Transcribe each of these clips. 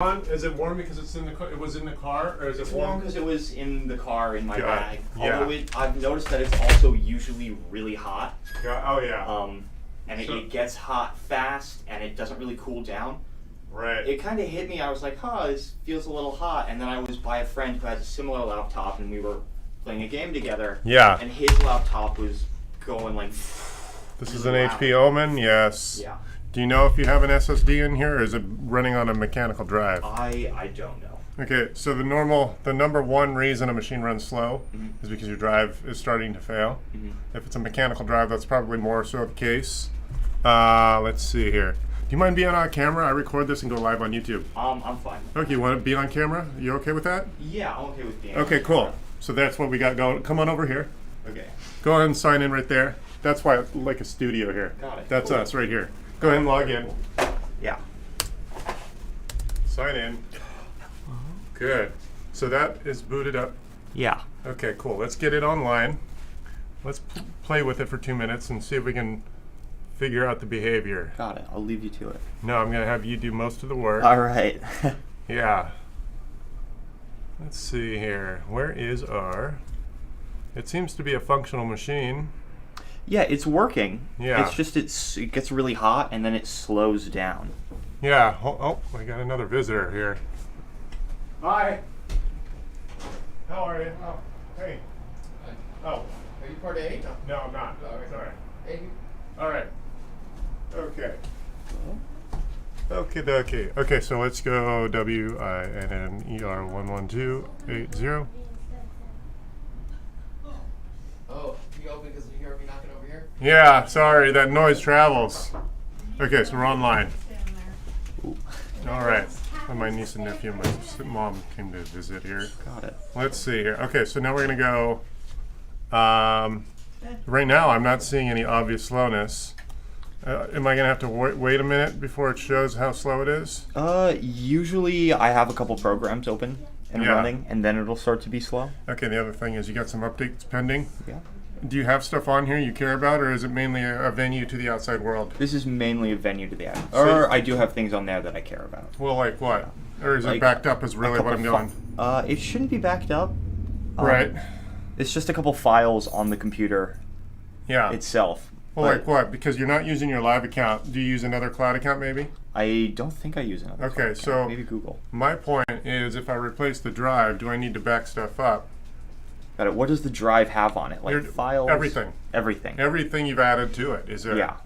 Is it warm because it's in the car? It was in the car, or is it warm because it was in the car in my bag. Yeah. Although I've noticed that it's also usually really hot. Yeah. Oh yeah. And it gets hot fast, and it doesn't really cool down. Right. It kind of hit me. I was like, this feels a little hot. And then I was by a friend who has a similar laptop, and we were playing a game together. Yeah. And his laptop was going like. This is an HP Omen. Yes. Yeah. Do you know if you have an SSD in here, or is it running on a mechanical drive? I don't know. Okay, so the number one reason a machine runs slow is because your drive is starting to fail. If it's a mechanical drive, that's probably more so the case. Let's see here. Do you mind being on camera? I record this and go live on YouTube. I'm fine. Okay, you want to be on camera? You okay with that? Yeah, I'm okay with being Okay, cool. So that's what we got going. Come on over here. Okay. Go ahead and sign in right there. That's why it's like a studio here. Got it. That's us right here. Go ahead and log in. Yeah. Sign in. Good. So that is booted up. Yeah. Okay, cool. Let's get it online. Let's play with it for 2 minutes and see if we can figure out the behavior. Got it. I'll leave you to it. No, I'm going to have you do most of the work. All right. Yeah. Let's see here. Where is our... It seems to be a functional machine. Yeah, it's working. Yeah. It's just it gets really hot and then it slows down. Yeah. Oh, we got another visitor here. Hi. How are you? Oh, hey. Oh. Are you part of A? No, I'm not. All right. Sorry. A? All right. Okay. Okay, dokie. Okay, so let's go WINNER11280. Oh, you open because you hear me knocking over here? Yeah, sorry, that noise travels. Okay, so we're online. All right. My niece and nephew, my mom came to visit here. Got it. Let's see here. Okay, so now we're going to go. Right now, I'm not seeing any obvious slowness. Am I going to have to wait a minute before it shows how slow it is? Usually I have a couple programs open and running, and then it'll start to be slow. Okay, the other thing is you got some updates pending. Yeah. Do you have stuff on here you care about, or is it mainly a venue to the outside world? This is mainly a venue to the outside. Or I do have things on there that I care about. Well, like what? Or is it Like backed up is really what I'm doing? It shouldn't be backed up. Right. It's just a couple files on the computer itself. Well, like what? Because you're not using your live account. Do you use another cloud account maybe? I don't think I use another cloud account. So maybe Google. My point is if I replace the drive, do I need to back stuff up? Got it. What does the drive have on it? Like files? Everything. Everything. Everything you've added to it is there. Yeah.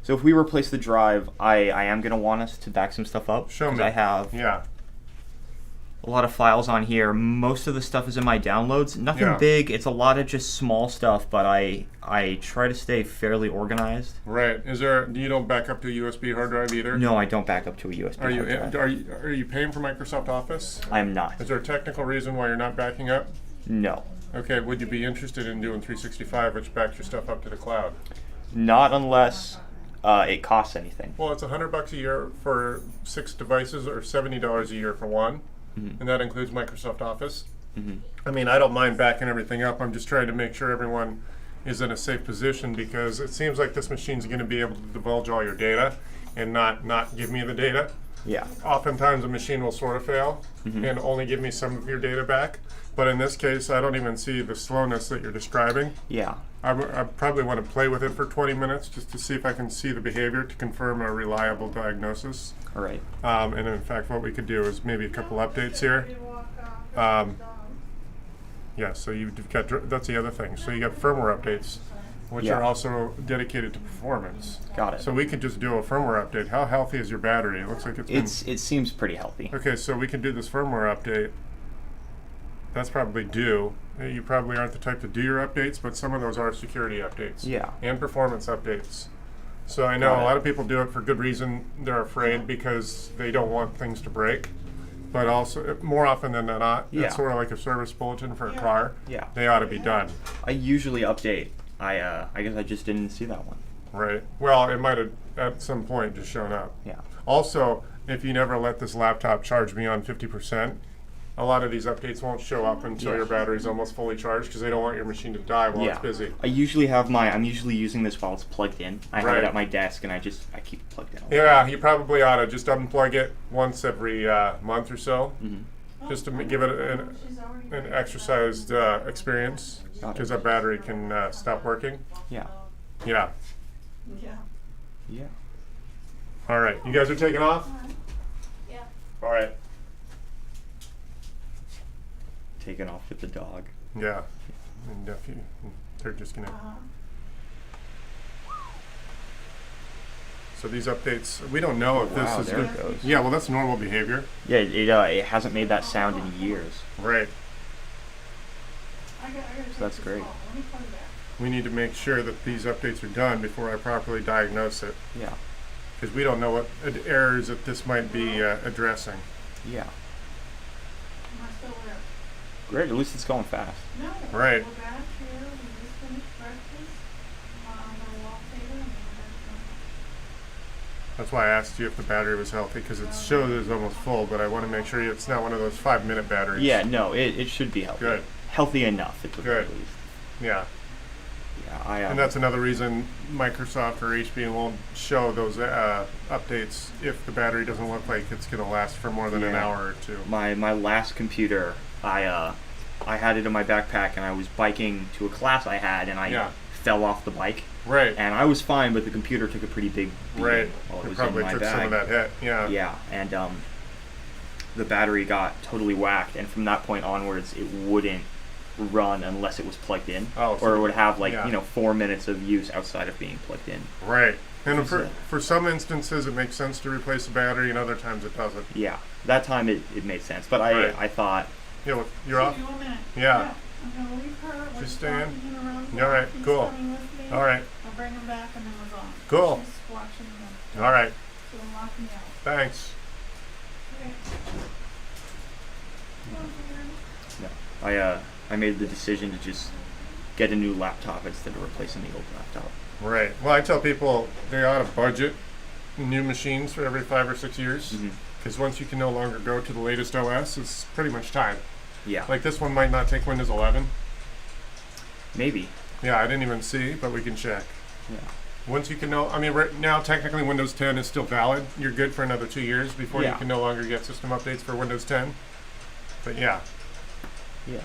So if we replace the drive, I am going to want us to back some stuff up. Show me. I have a lot of files on here. Most of the stuff is in my downloads. Nothing big. It's a lot of just small stuff, but I try to stay fairly organized. Right. You don't back up to a USB hard drive either? No, I don't back up to a USB hard drive. Are you paying for Microsoft Office? I'm not. Is there a technical reason why you're not backing up? No. Okay, would you be interested in doing 365, which backs your stuff up to the cloud? Not unless it costs anything. Well, it's $100 a year for 6 devices, or $70 a year for one, and that includes Microsoft Office. I mean, I don't mind backing everything up. I'm just trying to make sure everyone is in a safe position, because it seems like this machine's going to be able to divulge all your data and not give me the data. Yeah. Oftentimes a machine will sort of fail and only give me some of your data back. But in this case, I don't even see the slowness that you're describing. Yeah. I probably want to play with it for 20 minutes just to see if I can see the behavior to confirm a reliable diagnosis. All right. And in fact, what we could do is maybe a couple updates here. Yeah, so you've got, that's the other thing. So you got firmware updates, which are also dedicated to performance. Got it. So we could just do a firmware update. How healthy is your battery? It looks like it seems pretty healthy. Okay, so we can do this firmware update. That's probably due. You probably aren't the type to do your updates, but some of those are security updates. Yeah. And performance updates. So I know a lot of people do it for good reason. They're afraid because they don't want things to break. But also, more often than not, it's sort of like a service bulletin for a car. Yeah. They ought to be done. I usually update. I guess I just didn't see that one. Right. Well, it might have at some point just shown up. Yeah. Also, if you never let this laptop charge beyond 50%, a lot of these updates won't show up until your battery's almost fully charged because they don't want your machine to die while it's busy. I'm usually using this while it's plugged in. I have it at my desk and I keep it plugged in. Yeah, you probably ought to just unplug it once every month or so, just to give it an exercised experience, because that battery can stop working. Yeah. Yeah. Yeah. All right, you guys are taking off? Yeah. All right. Taking off with the dog. Yeah. And they're just gonna. So these updates, we don't know if this is there good. it goes. Yeah, well, that's normal behavior. Yeah, it hasn't made that sound in years. Right. So that's great. We need to make sure that these updates are done before I properly diagnose it, Yeah. because we don't know what errors that this might be addressing. Yeah. Am I still there? Great. At least it's going fast. No. Right. We're back here. We just finished breakfast. I'm gonna walk later and then That's why I asked you if the battery was healthy, because it shows it's almost full, but I want to make sure it's not one of those 5-minute batteries. Yeah. No, it should be healthy. Good. Healthy enough at the very Good. least. Yeah. Yeah. And that's another reason Microsoft or HP won't show those updates if the battery doesn't look like it's going to last for more than an hour or two. My last computer, I had it in my backpack and I was biking to a class I had and I fell off the bike. Right. And I was fine, but the computer took a pretty big beating Right. while it It was probably in my took bag. some of that hit. Yeah. Yeah, and the battery got totally whacked, and from that point onwards, it wouldn't run unless it was plugged in, Oh, or it would have 4 minutes of use outside of being plugged in. Right. And Is for some instances, it makes sense to replace the battery, and other times it doesn't. Yeah, that time it made sense, but Right. I thought, Yeah, well, you're off? you a minute. Yeah. I'm gonna leave her. We're Just staying? walking in around the All right, block. He's cool. coming with me. All right. I'll bring him back and then we're gone. Cool. She's watching them. All right. So don't lock me out. Thanks. Okay. Come on, dear. no, I made the decision to just get a new laptop instead of replacing the old laptop. Right. Well, I tell people they ought to budget new machines for every 5 or 6 years, because once you can no longer go to the latest OS, it's pretty much time. Yeah, Like this one might not take Windows 11. maybe. Yeah, I didn't even see, but we can check. Yeah. Once you can know, I mean, right now technically Windows 10 is still valid. You're good for another 2 years before you Yeah. can no longer get system updates for Windows 10. But yeah, Yeah.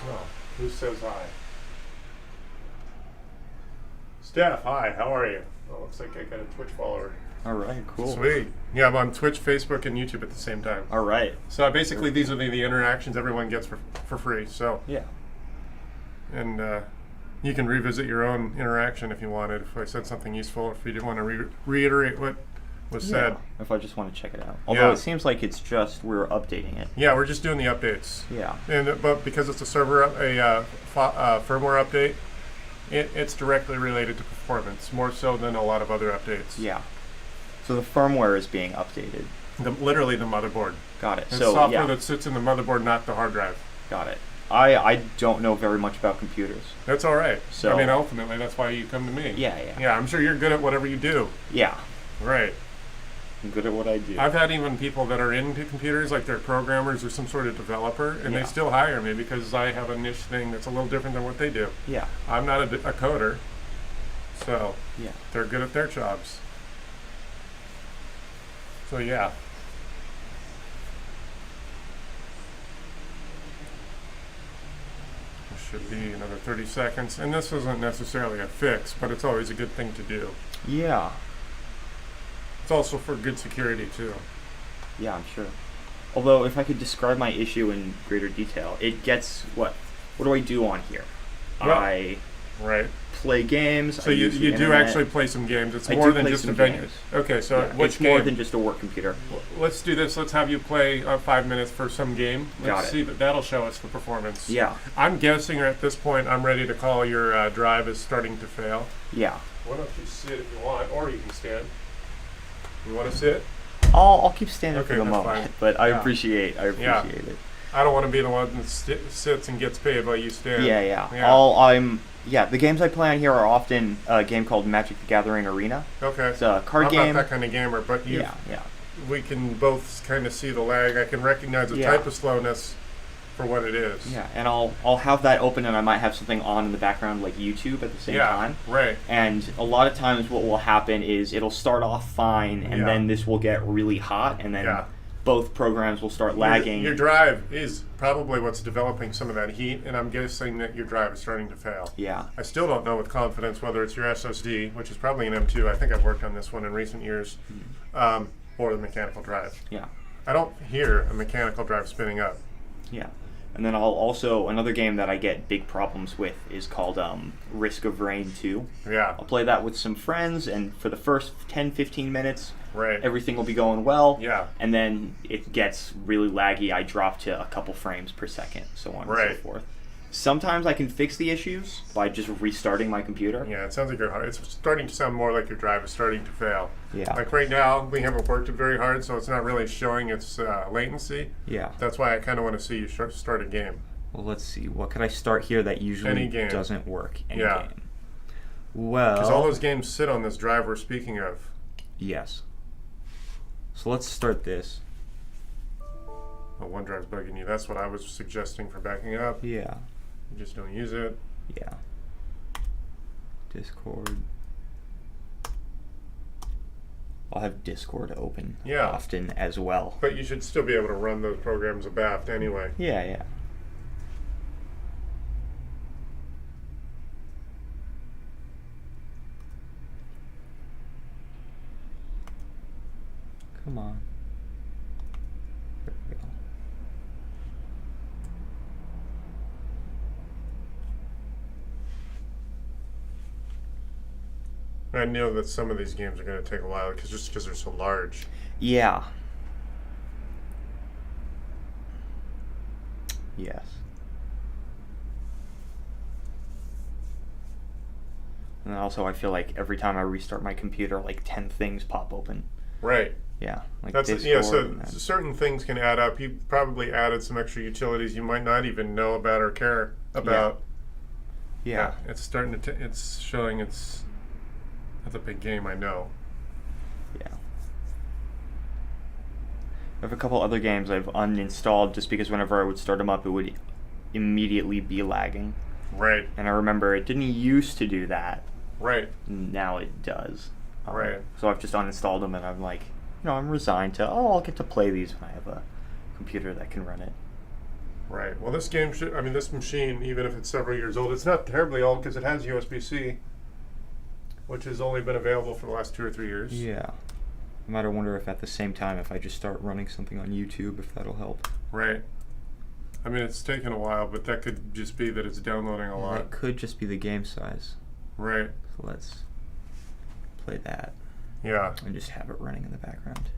oh, who says hi? Steph, hi, how are you? Oh, looks like I got a Twitch follower. All right. Cool. Sweet. Yeah, I'm on Twitch, Facebook, and YouTube at the same time. All right. So basically, these are the interactions everyone gets for free. So, Yeah. and you can revisit your own interaction if you wanted. If I said something useful, if you didn't want to reiterate what was said. If I just want to check it out. Although Yeah. it seems like it's just we're updating it. Yeah, we're just doing the updates. Yeah. But because it's a firmware update, it's directly related to performance, more so than a lot of other updates. Yeah. So the firmware is being updated. Literally the motherboard. Got it. It's So software yeah, that sits in the motherboard, not the hard drive. got it. I don't know very much about computers. That's all right. So- I mean, ultimately, that's why you come to me. Yeah. Yeah, I'm sure you're good at whatever you do. Yeah. Right. I'm good at what I do. I've had even people that are into computers, like they're programmers or some sort of developer, and Yeah. they still hire me because I have a niche thing that's a little different than what they do. Yeah. I'm not a coder, so Yeah. they're good at their jobs. So yeah. There should be another 30 seconds, and this isn't necessarily a fix, but it's always a good thing to do. Yeah. It's also for good security too. Yeah, I'm sure. Although, if I could describe my issue in greater detail, it gets what? What do I do on here? Well, I Right. play games. So I you use the do internet. actually play some games. It's I more do than play just a some venue. games. Okay, so Yeah, which it's game? more than just a work computer. Let's do this. Let's have you play 5 minutes for some game. Got Let's it. see that'll show us the performance. Yeah. I'm guessing at this point I'm ready to call your drive is starting to fail. Yeah. Why don't you sit if you want, or you can stand. You want to sit? I'll keep standing Okay, for the that's moment, fine. but I Yeah. appreciate it. I don't want to be the one that sits and gets paid while you stand. Yeah. Yeah. Yeah, the games I play on here are often a game called Magic the Gathering Arena. Okay. It's a card I'm game. not that kind of gamer, but Yeah, yeah. we can both kind of see the lag. I can recognize the Yeah. type of slowness for what it is. Yeah, and I'll have that open, and I might have something on in the background like YouTube at the same time. Right. And a lot of times what will happen is it'll start off fine, and Yeah. then this will get really hot, and then Yeah. both programs will start lagging. Your drive is probably what's developing some of that heat, and I'm guessing that your drive is starting to fail. Yeah. I still don't know with confidence whether it's your SSD, which is probably an M2. I think I've worked on this one in recent years, or the mechanical drive. Yeah. I don't hear a mechanical drive spinning up. Yeah. And then I'll also, another game that I get big problems with is called Risk of Rain 2. Yeah. I'll play that with some friends, and for the first 10-15 minutes, Right. everything will be going well. Yeah. And then it gets really laggy. I drop to a couple frames per second, so on and Right. so forth. Sometimes I can fix the issues by just restarting my computer. Yeah, it sounds like it's starting to sound more like your drive is starting to fail. Yeah. Like right now, we haven't worked it very hard, so it's not really showing its latency. Yeah. That's why I kind of want to see you start a game. Well, let's see. What could I start here that usually Any game. doesn't work? Any Yeah. game. Well, Because all those games sit on this drive we're speaking of. yes. So let's start this. Oh, OneDrive's bugging you. That's what I was suggesting for backing up. Yeah. You just don't use it. Yeah. Discord. I'll have Discord open Yeah. often as well. But you should still be able to run those programs abaft anyway. Yeah, yeah. Come on. There we go. I know that some of these games are going to take a while just because they're so large. Yeah. Yes. And also, I feel like every time I restart my computer, like 10 things pop open. Right. Yeah, like That's Discord. yeah. So and then- certain things can add up. You probably added some extra utilities you might not even know about or care about. yeah. It's starting to. It's showing. It's. That's a big game. I know. Yeah. I have a couple other games I've uninstalled just because whenever I would start them up, it would immediately be lagging. Right. And I remember it didn't used to do that. Right. Now it does. Right. So I've just uninstalled them, and I'm like, I'm resigned to, I'll get to play these when I have a computer that can run it. Right. Well, this game should. I mean, this machine, even if it's several years old, it's not terribly old because it has USB-C, which has only been available for the last 2 or 3 years. Yeah. I might wonder if at the same time, if I just start running something on YouTube, if that'll help. Right. I mean, it's taken a while, but that could just be that it's downloading a lot. It could just be the game size. Right. So let's play that Yeah. and just have it running in the background.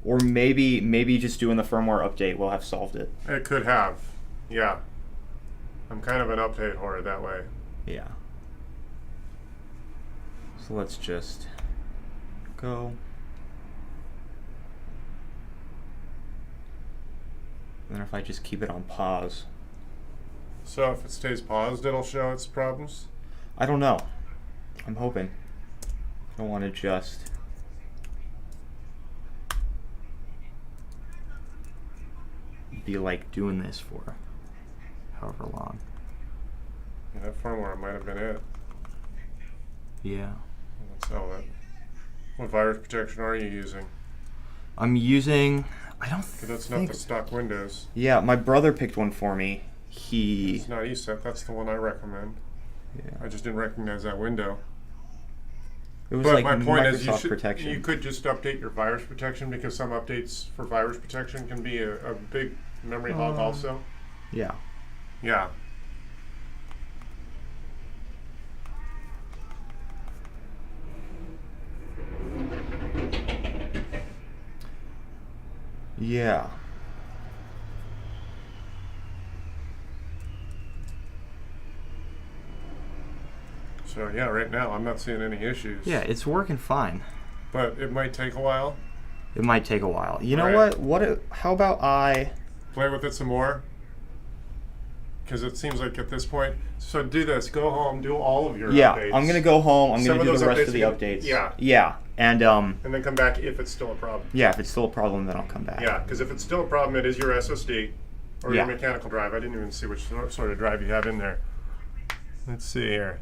Or maybe just doing the firmware update will have solved it. It could have. Yeah. I'm kind of an update whore that way. Yeah. So let's just go. And then if I just keep it on pause. So if it stays paused, it'll show its problems? I don't know. I'm hoping. I don't want to just... be like doing this for however long. Yeah, that firmware might have been it. Yeah. Let's sell it. What virus protection are you using? I'm using... I don't 'Cause that's think... not the stock Windows. Yeah, my brother picked one for me. He... It's not ESET. That's the one I recommend. Yeah. I just didn't recognize that window. It was But like my point Microsoft is, protection. you could just update your virus protection because some updates for virus protection can be a big memory hog also. Yeah. Yeah. Yeah. So yeah, right now I'm not seeing any issues. Yeah, it's working fine. But it might take a while. It might take a while. You know Right. what? How about I... Play with it some more. because it seems like at this point. So do this. Go home. Do all of your Yeah, updates. I'm gonna go home. I'm Some gonna of do those the rest updates of the you- updates. yeah. Yeah, and And then come back if it's still a problem. yeah, if it's still a problem, then I'll come back. Yeah, because if it's still a problem, it is your SSD or Yeah. your mechanical drive. I didn't even see which sort of drive you have in there. Let's see here.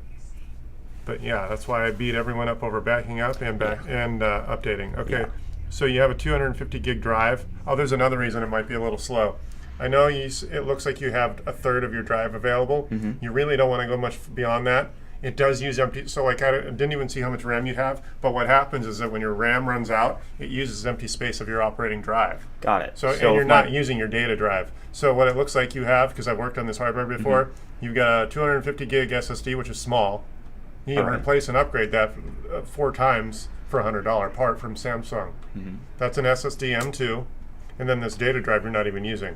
But yeah, that's why I beat everyone up over backing up and updating. Okay, Yeah. so you have a 250 gig drive. Oh, there's another reason it might be a little slow. I know it looks like you have a third of your drive available. You really don't want to go much beyond that. It does use empty, so like I didn't even see how much RAM you have, but what happens is that when your RAM runs out, it uses empty space of your operating drive. Got it. So and you're not using your data drive. So what it looks like you have, because I've worked on this hardware before, you've got a 250 gig SSD, which is small. You can Alright. replace and upgrade that 4 times for a $100 part from Samsung. That's an SSD M2, and then this data drive you're not even using,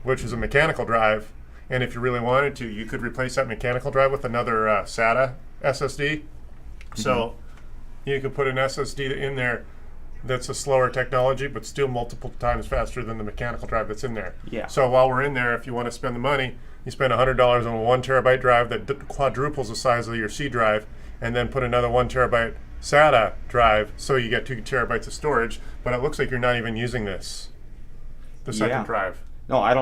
which is a mechanical drive. And if you really wanted to, you could replace that mechanical drive with another SATA SSD. So you could put an SSD in there that's a slower technology, but still multiple times faster than the mechanical drive that's in there. Yeah. So while we're in there, if you want to spend the money, you spend $100 on a 1 terabyte drive that quadruples the size of your C drive, and then put another 1 terabyte SATA drive, so you get 2 terabytes of storage. But it looks like you're not even using this, the second Yeah. drive. No, I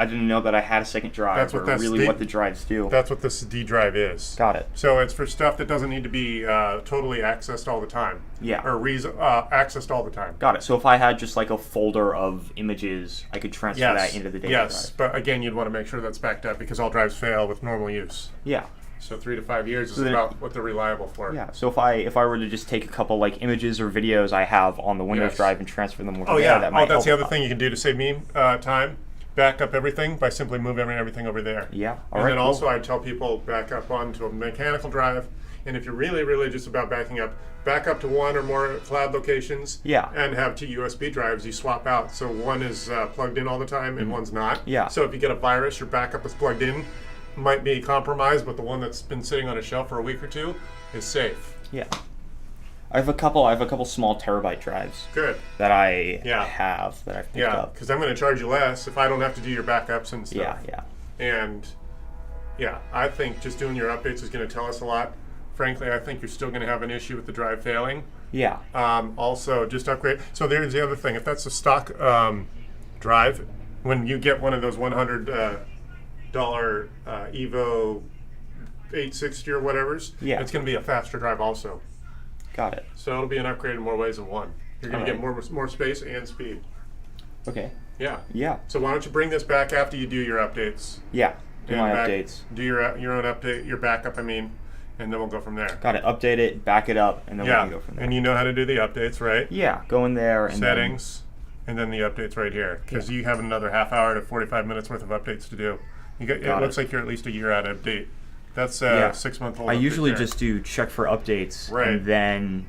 didn't know that I had a second drive, That's what or that's really the- what the drives do. That's what this D drive is. Got it. So it's for stuff that doesn't need to be totally accessed all the time. Yeah. Or accessed all the time. Got it. So if I had just like a folder of images, I could transfer that into the data Yes, drive. but again, you'd want to make sure that's backed up because all drives fail with normal use. Yeah. So 3 to 5 years is So then- about what they're reliable for. Yeah. So if I were to just take a couple like images or videos I have on the Windows Yes. drive and transfer them over Oh there, yeah. that might That's the help other a lot. thing you can do to save me time. Back up everything by simply moving everything over there. Yeah. All And right. then cool. also I tell people back up onto a mechanical drive. And if you're really, really just about backing up, back up to 1 or more cloud locations. Yeah. And have 2 USB drives you swap out. So one is plugged in all the time and one's not. Yeah. So if you get a virus, your backup is plugged in, might be compromised, but the one that's been sitting on a shelf for a week or 2 is safe. Yeah. I have a couple small terabyte drives Good. that I Yeah. have that I've picked Yeah, up. because I'm going to charge you less if I don't have to do your backups and stuff. Yeah. And yeah, I think just doing your updates is going to tell us a lot. Frankly, I think you're still going to have an issue with the drive failing. Yeah. Also, just upgrade. So there's the other thing. If that's a stock drive, when you get one of those $100 Evo 860 or whatever's, Yeah. it's going to be a faster drive also. Got it. So it'll be an upgrade in more ways than one. You're going to get more space and speed. Okay. Yeah. Yeah. So why don't you bring this back after you do your updates? Yeah. Do And my back- updates. Do your own update, your backup, I mean, and then we'll go from there. Got it. Update it, back it up, and then we Yeah, can go from there. and you know how to do the updates, right? Yeah. Go in there and Settings, and then the updates right here, because you have another half hour to 45 minutes worth of updates to do. It Got looks it. like you're at least a year out of date. That's Yeah. 6 month old. I update usually there. just do check for updates, Right. and then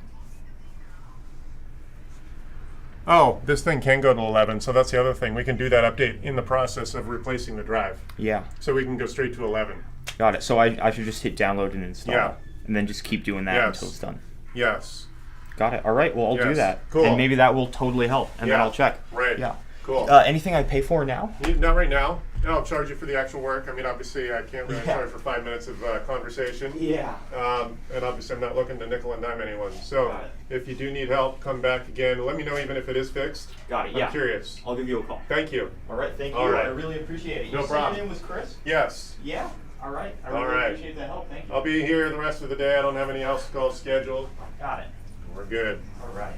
Oh, this thing can go to 11, so that's the other thing. We can do that update in the process of replacing the drive, yeah. so we can go straight to 11. Got it. So I should just hit download and install, Yeah. and then just keep doing that Yes. until it's done. Yes. Got it. All right. Well, I'll do Yes. that, Cool. and maybe that will totally help, and then Yeah. I'll check. Right. Yeah. Cool. Anything I pay for now? Not right now. No, I'll charge you for the actual work. I mean, obviously, I can't really Yeah. charge for 5 minutes of conversation. Yeah. And obviously, I'm not looking to nickel and dime anyone. So, Got it. if you do need help, come back again. Let me know even if it is fixed. Got it. I'm Yeah. curious. I'll give you a call. Thank you. All right. Thank you. All right. I really appreciate it. No You problem. said your name was Chris? Yes. Yeah. All right. I All really right. appreciate the help. Thank you. I'll be here the rest of the day. I don't have any else calls scheduled. Got it. We're good. All right.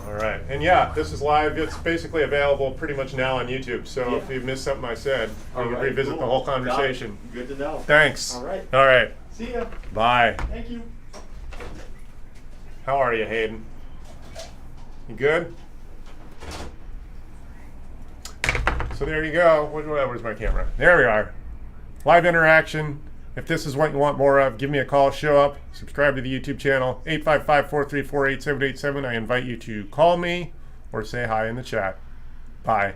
All right. And yeah, this is live. It's basically available pretty much now on YouTube. So if Yeah. you missed something I said, you All can right, revisit cool. the whole Got it. conversation. Good to know. Thanks. All right. All right. See ya. Bye. Thank you. How are you, Hayden? You good? So there you go. Where's my camera? There we are. Live interaction. If this is what you want more of, give me a call, show up, subscribe to the YouTube channel, 855-434-8787. I invite you to call me or say hi in the chat. Bye.